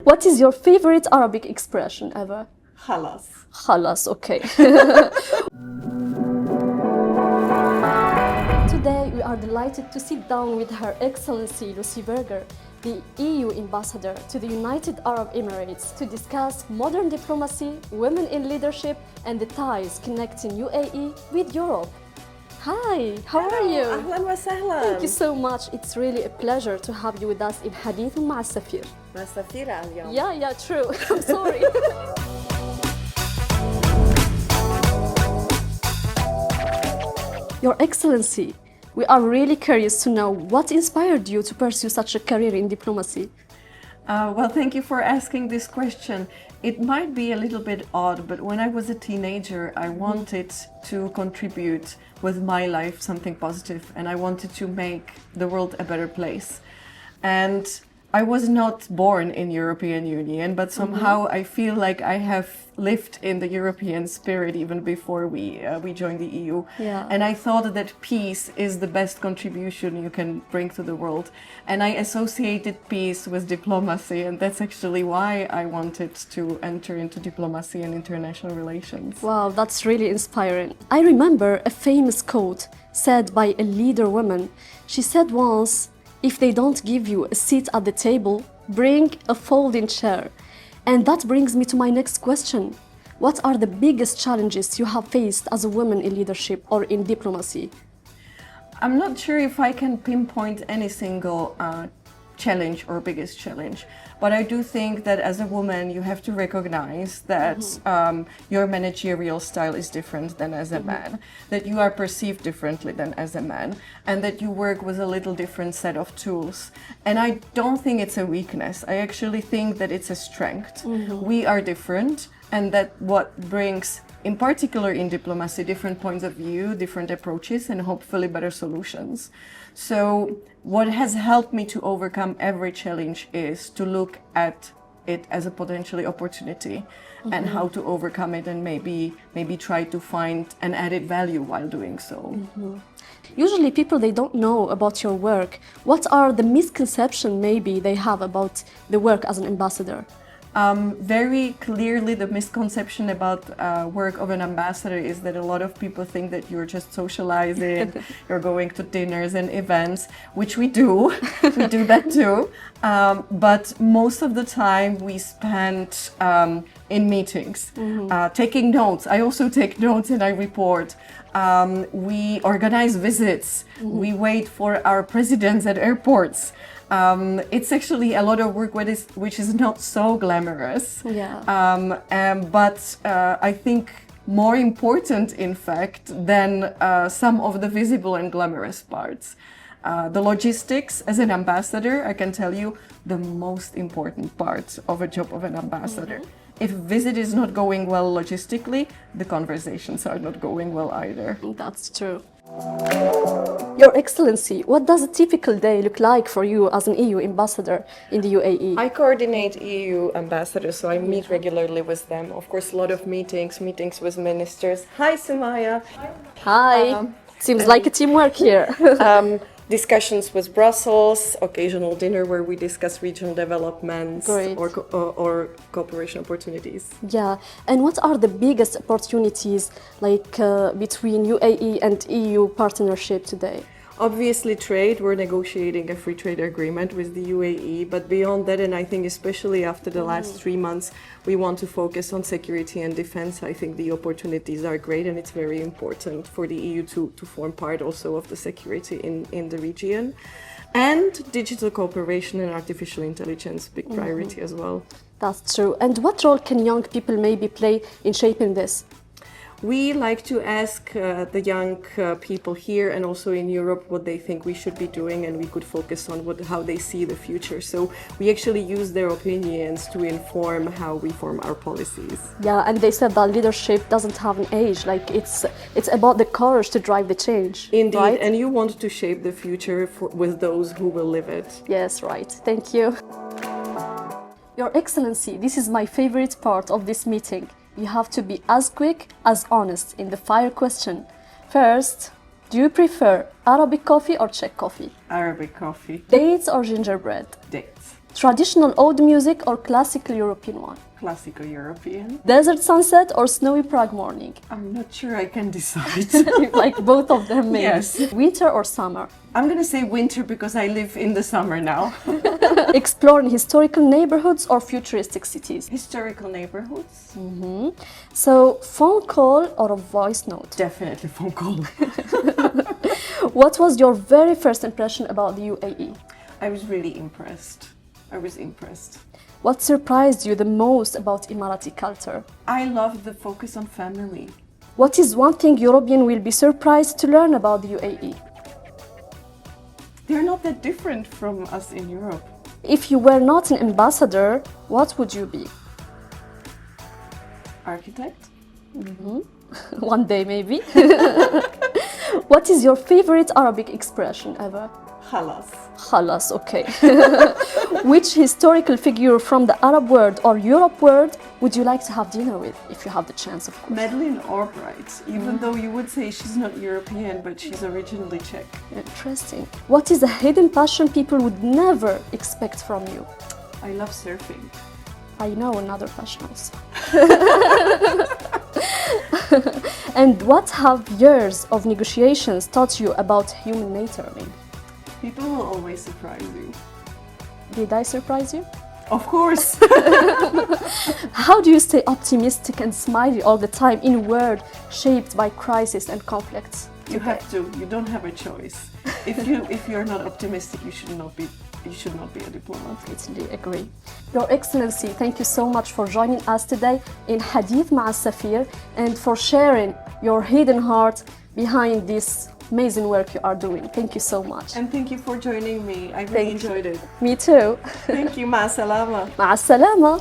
What is your favorite Arabic expression ever? خلاص. خلاص, okay. Today we are delighted to sit down with Her Excellency Lucie Bورغر, the EU ambassador to the United Arab Emirates, to discuss modern diplomacy, women in leadership, and the ties connecting UAE with Europe. Hi, how are you? أهلا وسهلا. Thank you so much. It's really a pleasure to have you with us in حديث مع السفير. مع السفيرة اليوم. Yeah, true. I'm sorry. Your Excellency, we are really curious to know what inspired you to pursue such a career in diplomacy. Well, thank you for asking this question. It might be a little bit odd, but when I was a teenager, I wanted to contribute with my life something positive, and I wanted to make the world a better place. And I was not born in European Union, but somehow I feel like I have lived in the European spirit even before we joined the EU. Yeah. And I thought that peace is the best contribution you can bring to the world. And I associated peace with diplomacy, and that's actually why I wanted to enter into diplomacy and international relations. Wow, that's really inspiring. I remember a famous quote said by a leader woman. She said once, "If they don't give you a seat at the table, bring a folding chair." And that brings me to my next question. What are the biggest challenges you have faced as a woman in leadership or in diplomacy? I'm not sure if I can pinpoint any single challenge or biggest challenge, but I do think that as a woman you have to recognize that your managerial style is different than as a man, that you are perceived differently than as a man, and that you work with a little different set of tools. And I don't think it's a weakness. I actually think that it's a strength. We are different, and that what brings, in particular in diplomacy, different points of view, different approaches, and hopefully better solutions. So what has helped me to overcome every challenge is to look at it as a potentially opportunity and how to overcome it, and maybe try to find an added value while doing so. Usually people, they don't know about your work. What are the misconceptions maybe they have about the work as an ambassador? Very clearly the misconception about work of an ambassador is that a lot of people think that you're just socializing, you're going to dinners and events, which we do. We do that too. But most of the time we spend in meetings, taking notes. I also take notes and I report. We organize visits. We wait for our presidents at airports. It's actually a lot of work which is not so glamorous. But I think more important, in fact, than some of the visible and glamorous parts. The logistics as an ambassador, I can tell you, the most important part of a job of an ambassador. If a visit is not going well logistically, the conversations are not going well either. That's true. Your Excellency, what does a typical day look like for you as an EU ambassador in the UAE? I coordinate EU ambassadors, so I meet regularly with them. Of course, a lot of meetings with ministers. Hi, Sumaya. Hi. Seems like a teamwork here. Discussions with Brussels, occasional dinner where we discuss regional developments or cooperation opportunities. Yeah, and what are the biggest opportunities between UAE and EU partnership today? Obviously trade, we're negotiating a free trade agreement with the UAE, but beyond that, and I think especially after the last 3 months, we want to focus on security and defense. I think the opportunities are great, and it's very important for the EU to form part also of the security in the region. And digital cooperation and artificial intelligence, big priority as well. That's true. And what role can young people maybe play in shaping this? We like to ask the young people here and also in Europe what they think we should be doing, and we could focus on how they see the future. So we actually use their opinions to inform how we form our policies. Yeah, and they said that leadership doesn't have an age. It's about the courage to drive the change. Indeed, right? And you want to shape the future with those who will live it. Yes, right. Thank you. Your Excellency, this is my favorite part of this meeting. You have to be as quick as honest in the fire question. First, do you prefer Arabic coffee or Czech coffee? Arabic coffee. Dates or gingerbread? Dates. Traditional oud music or classical European one? Classical European. Desert sunset or snowy Prague morning? I'm not sure I can decide. Like both of them maybe. Yes. Winter or summer? I'm gonna say winter because I live in the summer now. Exploring historical neighborhoods or futuristic cities? Historical neighborhoods. So, phone call or a voice note? Definitely phone call. What was your very first impression about the UAE? I was really impressed. I was impressed. What surprised you the most about Emirati culture? I love the focus on family. What is one thing European will be surprised to learn about the UAE? They're not that different from us in Europe. If you were not an ambassador, what would you be? Architect? One day maybe. What is your favorite Arabic expression ever? Khalas. Khalas, okay. Which historical figure from the Arab world or Europe world would you like to have dinner with, if you have the chance, of course? Madeleine Albright, even though you would say she's not European, but she's originally Czech. Interesting. What is a hidden passion people would never expect from you? I love surfing. I know another passion also. And what have years of negotiations taught you about human nature? People will always surprise you. Did I surprise you? Of course. How do you stay optimistic and smiley all the time in a world shaped by crisis and conflicts? You have to. You don't have a choice. If you're not optimistic, you should not be a diplomat. Completely agree. Your Excellency, thank you so much for joining us today in Hadith مع السفير and for sharing your hidden heart behind this amazing work you are doing. Thank you so much. And thank you for joining me. I really enjoyed it. Me too. Thank you. مع السلامة. مع السلامة.